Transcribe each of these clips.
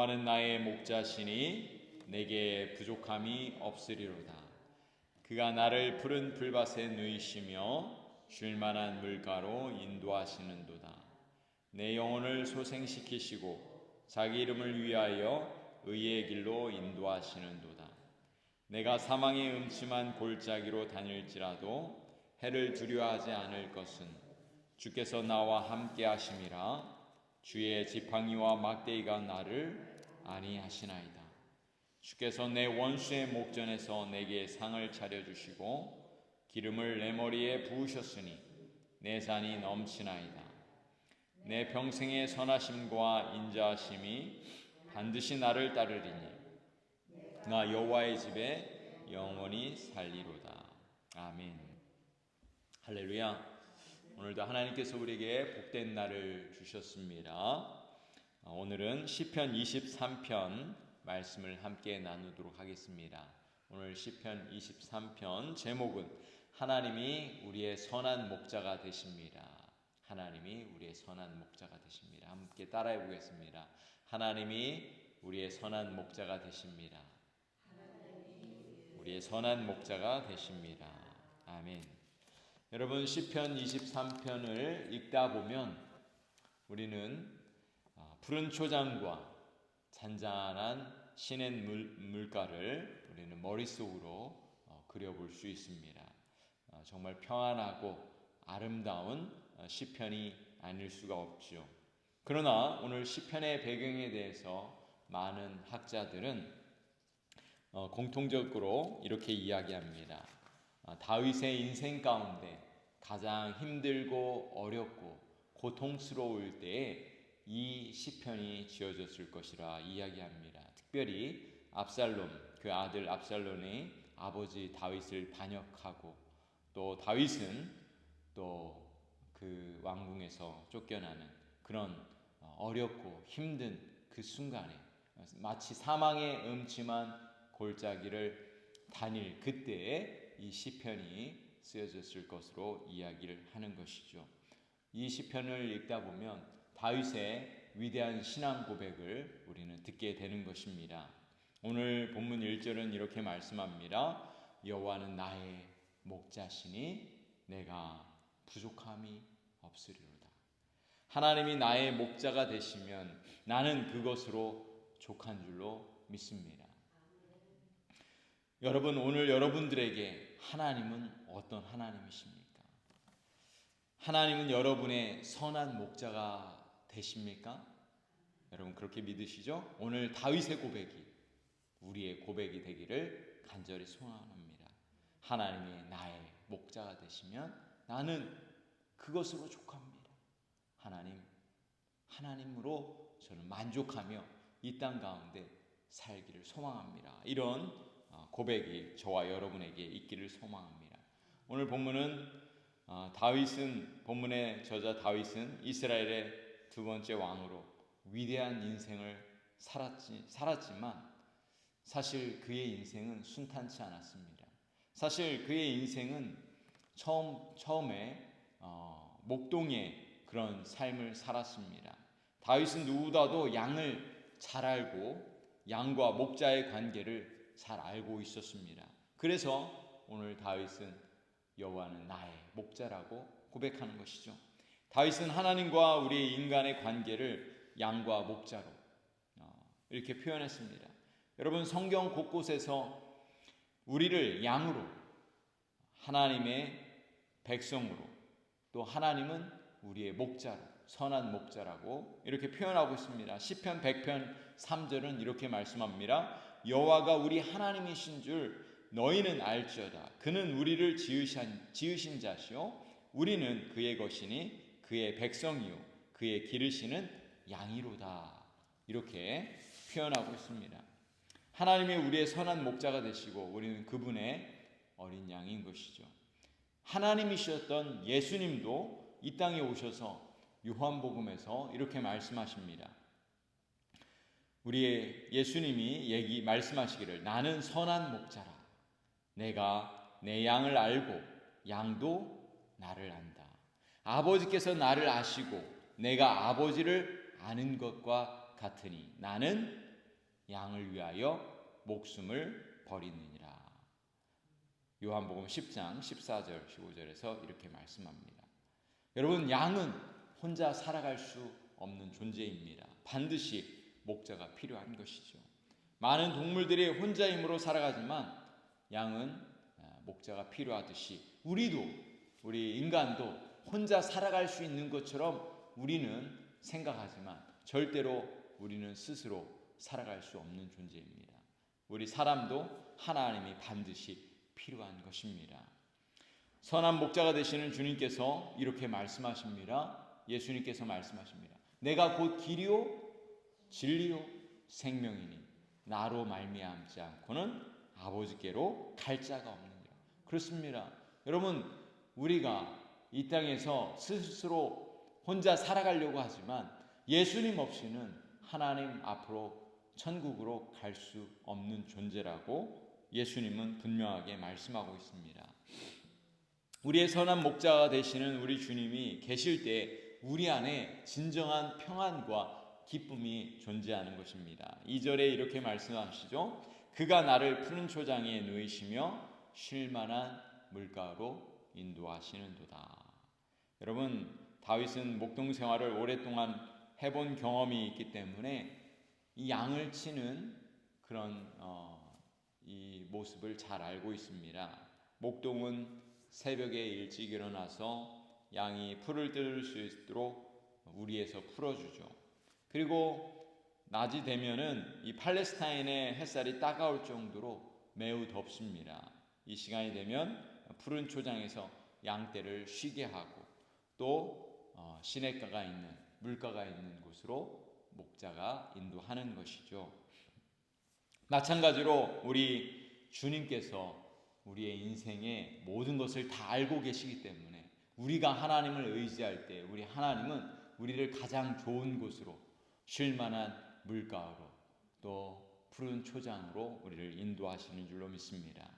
여호와는 나의 목자시니 내게 부족함이 없으리로다. 그가 나를 푸른 풀밭에 누이시며 쉴 만한 물가로 인도하시는도다. 내 영혼을 소생시키시고 자기 이름을 위하여 의의 길로 인도하시는도다. 내가 사망의 음침한 골짜기로 다닐지라도 해를 두려워하지 않을 것은 주께서 나와 함께 하심이라. 주의 지팡이와 막대기가 나를 안위하시나이다. 주께서 내 원수의 목전에서 내게 상을 차려주시고 기름을 내 머리에 부으셨으니 내 잔이 넘치나이다. 내 평생의 선하심과 인자하심이 반드시 나를 따르리니 나 여호와의 집에 영원히 살리로다. 아멘. 할렐루야. 오늘도 하나님께서 우리에게 복된 날을 주셨습니다. 오늘은 시편 23편 말씀을 함께 나누도록 하겠습니다. 오늘 시편 23편 제목은 하나님이 우리의 선한 목자가 되십니다. 하나님이 우리의 선한 목자가 되십니다. 함께 따라해 보겠습니다. 하나님이 우리의 선한 목자가 되십니다. 우리의 선한 목자가 되십니다. 아멘. 여러분, 시편 23편을 읽다 보면 우리는 푸른 초장과 잔잔한 시냇 물가를 우리는 머릿속으로 그려볼 수 있습니다. 정말 평안하고 아름다운 시편이 아닐 수가 없죠. 그러나 오늘 시편의 배경에 대해서 많은 학자들은 공통적으로 이렇게 이야기합니다. 다윗의 인생 가운데 가장 힘들고 어렵고 고통스러울 때에 이 시편이 지어졌을 것이라 이야기합니다. 특별히 압살롬, 그 아들 압살롬이 아버지 다윗을 반역하고 또 다윗은 또 그 왕궁에서 쫓겨나는 그런 어렵고 힘든 그 순간에 마치 사망의 음침한 골짜기를 다닐 그때에 이 시편이 쓰여졌을 것으로 이야기를 하는 것이죠. 이 시편을 읽다 보면 다윗의 위대한 신앙 고백을 우리는 듣게 되는 것입니다. 오늘 본문 1절은 이렇게 말씀합니다. 여호와는 나의 목자시니 내가 부족함이 없으리로다. 하나님이 나의 목자가 되시면 나는 그것으로 족한 줄로 믿습니다. 여러분, 오늘 여러분들에게 하나님은 어떤 하나님이십니까? 하나님은 여러분의 선한 목자가 되십니까? 여러분 그렇게 믿으시죠? 오늘 다윗의 고백이 우리의 고백이 되기를 간절히 소원합니다. 하나님이 나의 목자가 되시면 나는 그것으로 족합니다. 하나님으로 저는 만족하며 이 땅 가운데 살기를 소망합니다. 이런 고백이 저와 여러분에게 있기를 소망합니다. 오늘 본문은 본문의 저자 다윗은 이스라엘의 두 번째 왕으로 위대한 인생을 살았지만 사실 그의 인생은 순탄치 않았습니다. 사실 그의 인생은 처음에 목동의 그런 삶을 살았습니다. 다윗은 누구보다도 양을 잘 알고 양과 목자의 관계를 잘 알고 있었습니다. 그래서 오늘 다윗은 여호와는 나의 목자라고 고백하는 것이죠. 다윗은 하나님과 우리 인간의 관계를 양과 목자로 이렇게 표현했습니다. 여러분, 성경 곳곳에서 우리를 양으로, 하나님의 백성으로, 또 하나님은 우리의 목자로, 선한 목자라고 이렇게 표현하고 있습니다. 시편 100편 3절은 이렇게 말씀합니다. 여호와가 우리 하나님이신 줄 너희는 알지어다. 그는 우리를 지으신 자시요 우리는 그의 것이니 그의 백성이요 그의 기르시는 양이로다. 이렇게 표현하고 있습니다. 하나님이 우리의 선한 목자가 되시고 우리는 그분의 어린 양인 것이죠. 하나님이셨던 예수님도 이 땅에 오셔서 요한복음에서 이렇게 말씀하십니다. 우리의 예수님이 말씀하시기를 나는 선한 목자라. 내가 내 양을 알고 양도 나를 안다. 아버지께서 나를 아시고 내가 아버지를 아는 것과 같으니 나는 양을 위하여 목숨을 버리느니라. 요한복음 10장 14절 15절에서 이렇게 말씀합니다. 여러분, 양은 혼자 살아갈 수 없는 존재입니다. 반드시 목자가 필요한 것이죠. 많은 동물들이 혼자 힘으로 살아가지만 양은 목자가 필요하듯이 우리 인간도 혼자 살아갈 수 있는 것처럼 우리는 생각하지만 절대로 우리는 스스로 살아갈 수 없는 존재입니다. 우리 사람도 하나님이 반드시 필요한 것입니다. 선한 목자가 되시는 주님께서 이렇게 말씀하십니다. 예수님께서 말씀하십니다. 내가 곧 길이요 진리요 생명이니 나로 말미암지 않고는 아버지께로 갈 자가 없느니라. 그렇습니다. 여러분, 우리가 이 땅에서 스스로 혼자 살아가려고 하지만 예수님 없이는 하나님 앞으로 천국으로 갈 수 없는 존재라고 예수님은 분명하게 말씀하고 있습니다. 우리의 선한 목자가 되시는 우리 주님이 계실 때 우리 안에 진정한 평안과 기쁨이 존재하는 것입니다. 2절에 이렇게 말씀하시죠. 그가 나를 푸른 초장에 누이시며 쉴 만한 물가로 인도하시는도다. 여러분, 다윗은 목동 생활을 오랫동안 해본 경험이 있기 때문에 이 양을 치는 그런 이 모습을 잘 알고 있습니다. 목동은 새벽에 일찍 일어나서 양이 풀을 뜯을 수 있도록 우리에서 풀어주죠. 그리고 낮이 되면은 이 팔레스타인의 햇살이 따가울 정도로 매우 덥습니다. 이 시간이 되면 푸른 초장에서 양떼를 쉬게 하고 또 시냇가가 있는 물가가 있는 곳으로 목자가 인도하는 것이죠. 마찬가지로 우리 주님께서 우리의 인생의 모든 것을 다 알고 계시기 때문에 우리가 하나님을 의지할 때 우리 하나님은 우리를 가장 좋은 곳으로 쉴 만한 물가로 또 푸른 초장으로 우리를 인도하시는 줄로 믿습니다.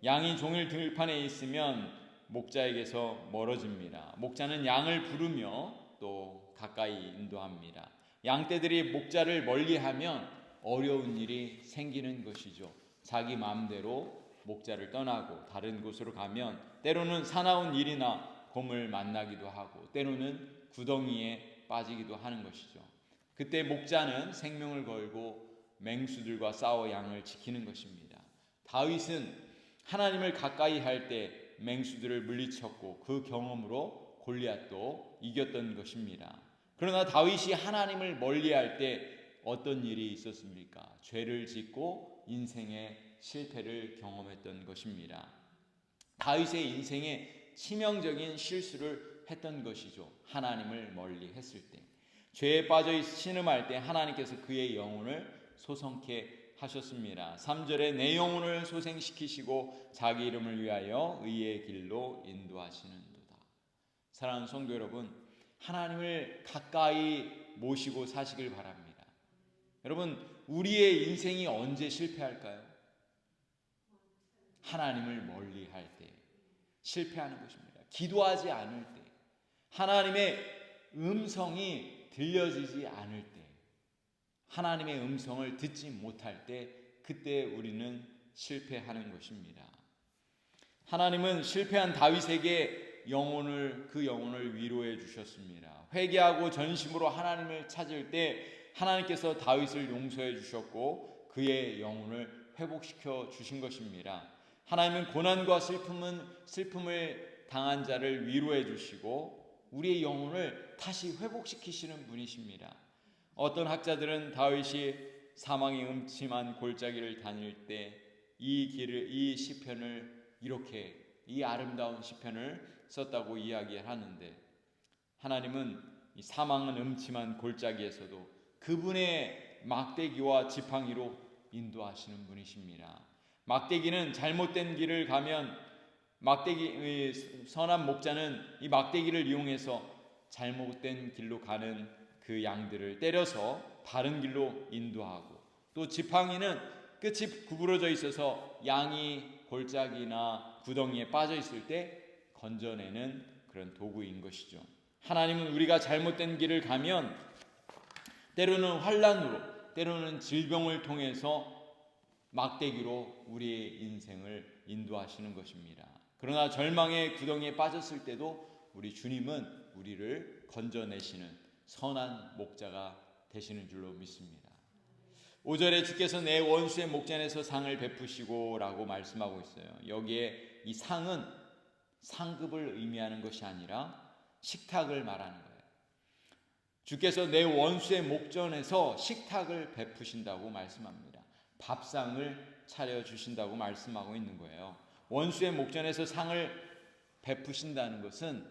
양이 종일 들판에 있으면 목자에게서 멀어집니다. 목자는 양을 부르며 또 가까이 인도합니다. 양떼들이 목자를 멀리하면 어려운 일이 생기는 것이죠. 자기 마음대로 목자를 떠나고 다른 곳으로 가면 때로는 사나운 일이나 곰을 만나기도 하고 때로는 구덩이에 빠지기도 하는 것이죠. 그때 목자는 생명을 걸고 맹수들과 싸워 양을 지키는 것입니다. 다윗은 하나님을 가까이 할 때 맹수들을 물리쳤고 그 경험으로 골리앗도 이겼던 것입니다. 그러나 다윗이 하나님을 멀리할 때 어떤 일이 있었습니까? 죄를 짓고 인생의 실패를 경험했던 것입니다. 다윗의 인생에 치명적인 실수를 했던 것이죠. 하나님을 멀리 했을 때. 죄에 빠져 신음할 때 하나님께서 그의 영혼을 소성케 하셨습니다. 3절에 내 영혼을 소생시키시고 자기 이름을 위하여 의의 길로 인도하시는도다. 사랑하는 성도 여러분, 하나님을 가까이 모시고 사시길 바랍니다. 여러분, 우리의 인생이 언제 실패할까요? 하나님을 멀리할 때 실패하는 것입니다. 기도하지 않을 때, 하나님의 음성이 들려지지 않을 때, 하나님의 음성을 듣지 못할 때 그때 우리는 실패하는 것입니다. 하나님은 실패한 다윗에게 그 영혼을 위로해 주셨습니다. 회개하고 전심으로 하나님을 찾을 때 하나님께서 다윗을 용서해 주셨고 그의 영혼을 회복시켜 주신 것입니다. 하나님은 고난과 슬픔을 당한 자를 위로해 주시고 우리의 영혼을 다시 회복시키시는 분이십니다. 어떤 학자들은 다윗이 사망의 음침한 골짜기를 다닐 때 이 시편을 이렇게 이 아름다운 시편을 썼다고 이야기하는데 하나님은 이 사망은 음침한 골짜기에서도 그분의 막대기와 지팡이로 인도하시는 분이십니다. 막대기는 잘못된 길을 가면 선한 목자는 이 막대기를 이용해서 잘못된 길로 가는 그 양들을 때려서 다른 길로 인도하고 또 지팡이는 끝이 구부러져 있어서 양이 골짜기나 구덩이에 빠져 있을 때 건져내는 그런 도구인 것이죠. 하나님은 우리가 잘못된 길을 가면 때로는 환난으로 때로는 질병을 통해서 막대기로 우리의 인생을 인도하시는 것입니다. 그러나 절망의 구덩이에 빠졌을 때도 우리 주님은 우리를 건져내시는 선한 목자가 되시는 줄로 믿습니다. 5절에 주께서 내 원수의 목전에서 상을 베푸시고 라고 말씀하고 있어요. 여기에 이 상은 상급을 의미하는 것이 아니라 식탁을 말하는 거예요. 주께서 내 원수의 목전에서 식탁을 베푸신다고 말씀합니다. 밥상을 차려주신다고 말씀하고 있는 거예요. 원수의 목전에서 상을 베푸신다는 것은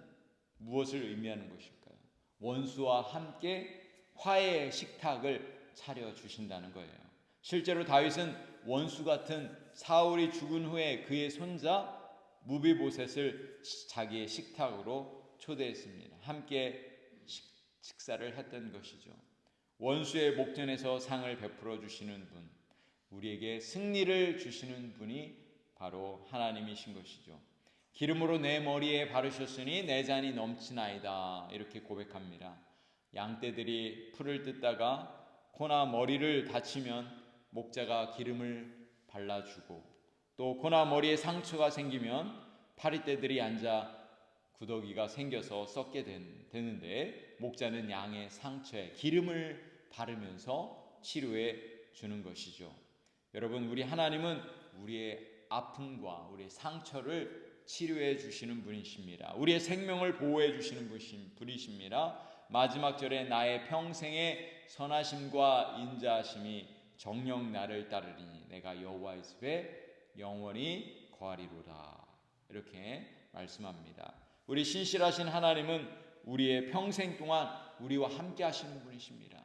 무엇을 의미하는 것일까요? 원수와 함께 화해의 식탁을 차려주신다는 거예요. 실제로 다윗은 원수 같은 사울이 죽은 후에 그의 손자 무비보셋을 자기의 식탁으로 초대했습니다. 함께 식사를 했던 것이죠. 원수의 목전에서 상을 베풀어 주시는 분, 우리에게 승리를 주시는 분이 바로 하나님이신 것이죠. 기름으로 내 머리에 바르셨으니 내 잔이 넘치나이다, 이렇게 고백합니다. 양떼들이 풀을 뜯다가 코나 머리를 다치면 목자가 기름을 발라주고, 또 코나 머리에 상처가 생기면 파리떼들이 앉아 구더기가 생겨서 썩게 되는데 목자는 양의 상처에 기름을 바르면서 치료해 주는 것이죠. 여러분, 우리 하나님은 우리의 아픔과 우리의 상처를 치료해 주시는 분이십니다. 우리의 생명을 보호해 주시는 분이십니다. 마지막 절에 나의 평생의 선하심과 인자하심이 정녕 나를 따르리니 내가 여호와의 숲에 영원히 거하리로다, 이렇게 말씀합니다. 우리 신실하신 하나님은 우리의 평생 동안 우리와 함께 하시는 분이십니다.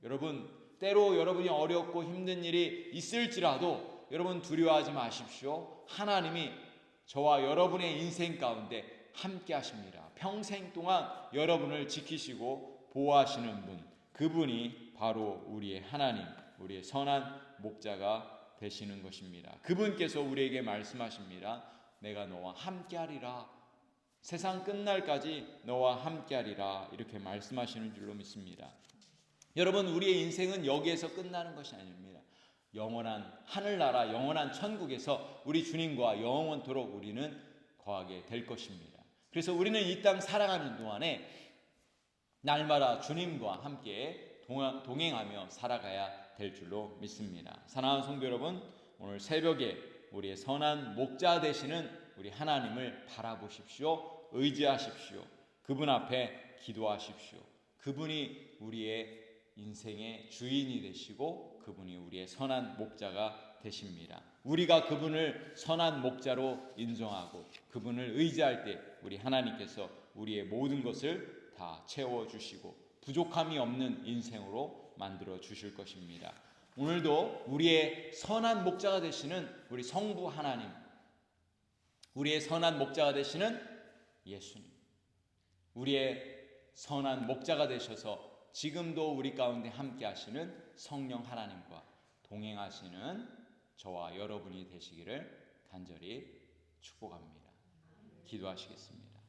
여러분, 때로 여러분이 어렵고 힘든 일이 있을지라도 여러분 두려워하지 마십시오. 하나님이 저와 여러분의 인생 가운데 함께 하십니다. 평생 동안 여러분을 지키시고 보호하시는 분, 그분이 바로 우리의 하나님, 우리의 선한 목자가 되시는 것입니다. 그분께서 우리에게 말씀하십니다. 내가 너와 함께하리라. 세상 끝날까지 너와 함께하리라, 이렇게 말씀하시는 줄로 믿습니다. 여러분, 우리의 인생은 여기에서 끝나는 것이 아닙니다. 영원한 하늘나라, 영원한 천국에서 우리 주님과 영원토록 우리는 거하게 될 것입니다. 그래서 우리는 이 땅 살아가는 동안에 날마다 주님과 함께 동행하며 살아가야 될 줄로 믿습니다. 사랑하는 성도 여러분, 오늘 새벽에 우리의 선한 목자 되시는 우리 하나님을 바라보십시오. 의지하십시오. 그분 앞에 기도하십시오. 그분이 우리의 인생의 주인이 되시고 그분이 우리의 선한 목자가 되십니다. 우리가 그분을 선한 목자로 인정하고 그분을 의지할 때 우리 하나님께서 우리의 모든 것을 다 채워주시고 부족함이 없는 인생으로 만들어 주실 것입니다. 오늘도 우리의 선한 목자가 되시는 우리 성부 하나님, 우리의 선한 목자가 되시는 예수님, 우리의 선한 목자가 되셔서 지금도 우리 가운데 함께 하시는 성령 하나님과 동행하시는 저와 여러분이 되시기를 간절히 축복합니다. 기도하시겠습니다.